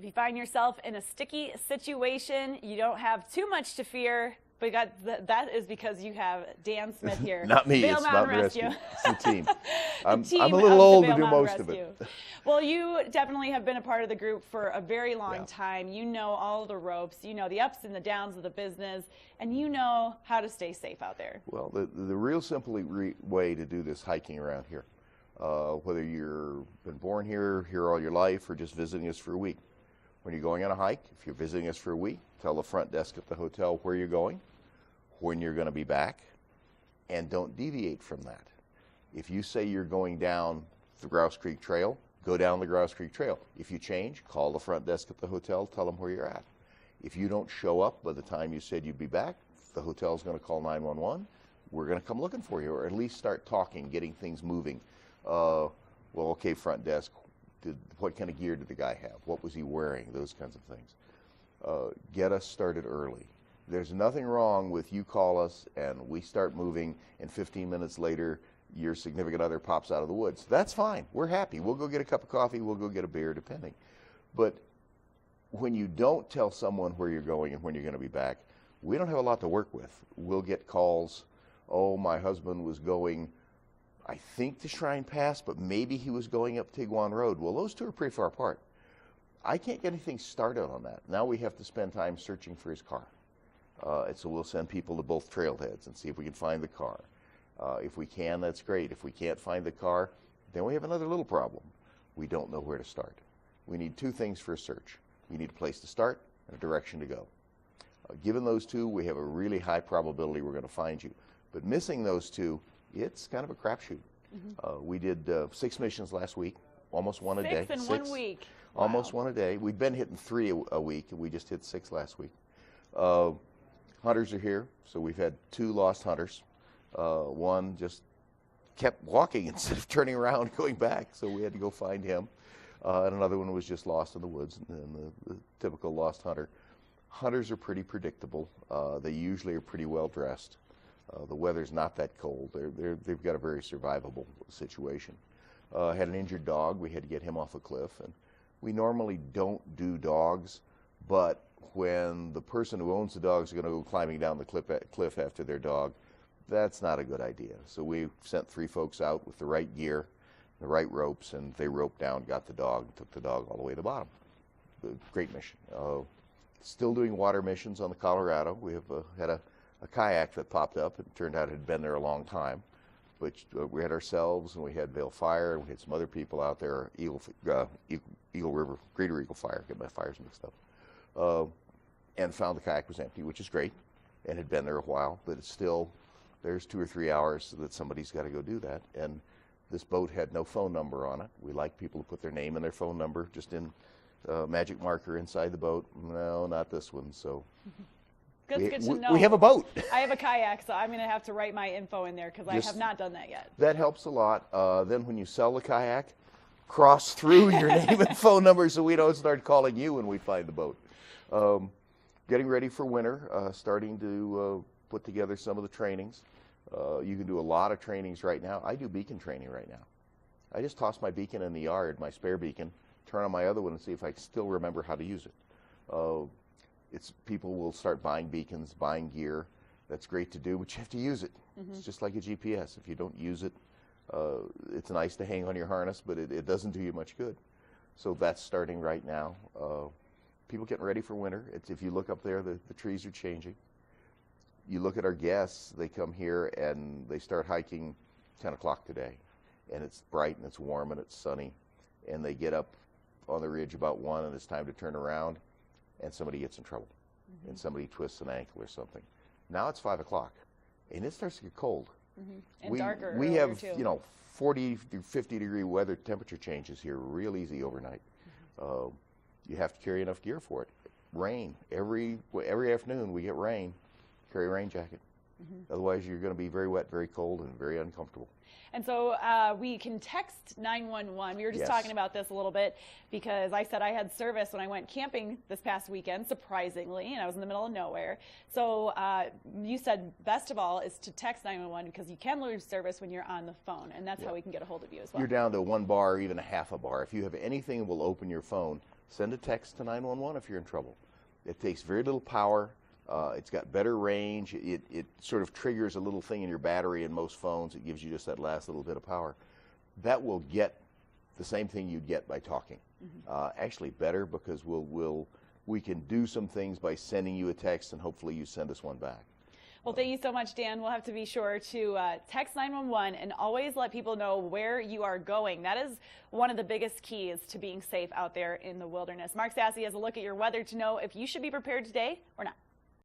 If you find yourself in a sticky situation, you don't have too much to fear. But that is because you have Dan Smith here. Not me, Vail it's Mountain Rescue. It's the team. The team I'm a of little the old to Vail do Mountain most of Rescue. it. Well, you definitely have been a part of the group for a very long time. You know all the ropes. You know the ups and the downs of the business. And you know how to stay safe out there. Well, the real simple way to do this hiking around here, whether you've been born here all your life, or just visiting us for a week. When you're going on a hike, if you're visiting us for a week, tell the front desk at the hotel where you're going, when you're going to be back, and don't deviate from that. If you say you're going down the Grouse Creek Trail, go down the Grouse Creek Trail. If you change, call the front desk at the hotel, tell them where you're at. If you don't show up by the time you said you'd be back, the hotel's going to call 911. We're going to come looking for you, or at least start talking, getting things moving. Well, okay, front desk, what kind of gear did the guy have? What was he wearing? Those kinds of things. Get us started early. There's nothing wrong with you call us and we start moving, and 15 minutes later your significant other pops out of the woods. That's fine. We're happy. We'll go get a cup of coffee. We'll go get a beer, depending. But when you don't tell someone where you're going and when you're going to be back, we don't have a lot to work with. We'll get calls, oh, my husband was going, I think, to Shrine Pass, but maybe he was going up Tiguan Road. Well, those two are pretty far apart. I can't get anything started on that. Now we have to spend time searching for his car. And so we'll send people to both trailheads and see if we can find the car. If we can, that's great. If we can't find the car, then we have another little problem. We don't know where to start. We need two things for a search. We need a place to start and a direction to go. Given those two, we have a really high probability we're going to find you. But missing those two, it's kind of a crapshoot. Mm-hmm. We did 6 missions last week, almost one a day. 6 in 1 week. Almost one a day. We've been hitting 3 a week, and we just hit 6 last week. Hunters are here, so we've had 2 lost hunters. One just kept walking instead of turning around and going back, so we had to go find him. And another one was just lost in the woods, and the typical lost hunter. Hunters are pretty predictable. They usually are pretty well dressed. The weather's not that cold. They've got a very survivable situation. Had an injured dog. We had to get him off a cliff. And we normally don't do dogs, but when the person who owns the dog is going to go climbing down the cliff after their dog, that's not a good idea. So we sent 3 folks out with the right gear, the right ropes, and they roped down, got the dog, took the dog all the way to the bottom. Great mission. Still doing water missions on the Colorado. We have had a kayak that popped up. It turned out it had been there a long time. But we had ourselves, and we had Vail Fire, and we had some other people out there, Eagle River, Greater Eagle Fire, get my fires mixed up, and found the kayak was empty, which is great, and had been there a while, but it's still, there's 2 or 3 hours that somebody's got to go do that. And this boat had no phone number on it. We like people to put their name and their phone number just in magic marker inside the boat. No, not this one. So good to know. We have a boat. I have a kayak, so I'm going to have to write my info in there because I have not done that yet. That helps a lot. Then when you sell the kayak, cross through your name and phone number so we don't start calling you when we find the boat. Getting ready for winter, starting to put together some of the trainings. You can do a lot of trainings right now. I do beacon training right now. I just toss my beacon in the yard, my spare beacon, turn on my other one and see if I can still remember how to use it. People will start buying beacons, buying gear. That's great to do, but you have to use it. Mm-hmm. It's just like a GPS. If you don't use it, it's nice to hang on your harness, but it doesn't do you much good. So that's starting right now. People getting ready for winter. If you look up there, the trees are changing. You look at our guests, they come here and they start hiking 10 o'clock today. And it's bright and it's warm and it's sunny. And they get up on the ridge about 1 and it's time to turn around and somebody gets in trouble. Mm-hmm. And somebody twists an ankle or something. Now it's 5 o'clock and it starts to get cold. Mm-hmm. And darker. We have, too. 40 to 50 degree weather temperature changes here real easy overnight. Mm-hmm. You have to carry enough gear for it. Rain. Every afternoon we get rain. Carry a rain jacket. Mm-hmm. Otherwise you're going to be very wet, very cold, and very uncomfortable. And so we can text 911. We were just talking about this a little bit because I said I had service when I went camping this past weekend, surprisingly, and I was in the middle of nowhere. So you said best of all is to text 911 because you can lose service when you're on the phone, and that's how we can get a hold of you as well. You're down to 1 bar or even a half a bar. If you have anything that will open your phone, send a text to 911 if you're in trouble. It takes very little power. It's got better range. It sort of triggers a little thing in your battery in most phones. It gives you just that last little bit of power. That will get the same thing you'd get by talking. Actually better, because we can do some things by sending you a text, and hopefully you send us one back. Well, thank you so much, Dan. We'll have to be sure to text 911 and always let people know where you are going. That is one of the biggest keys to being safe out there in the wilderness. Mark Sassy has a look at your weather to know if you should be prepared today or not.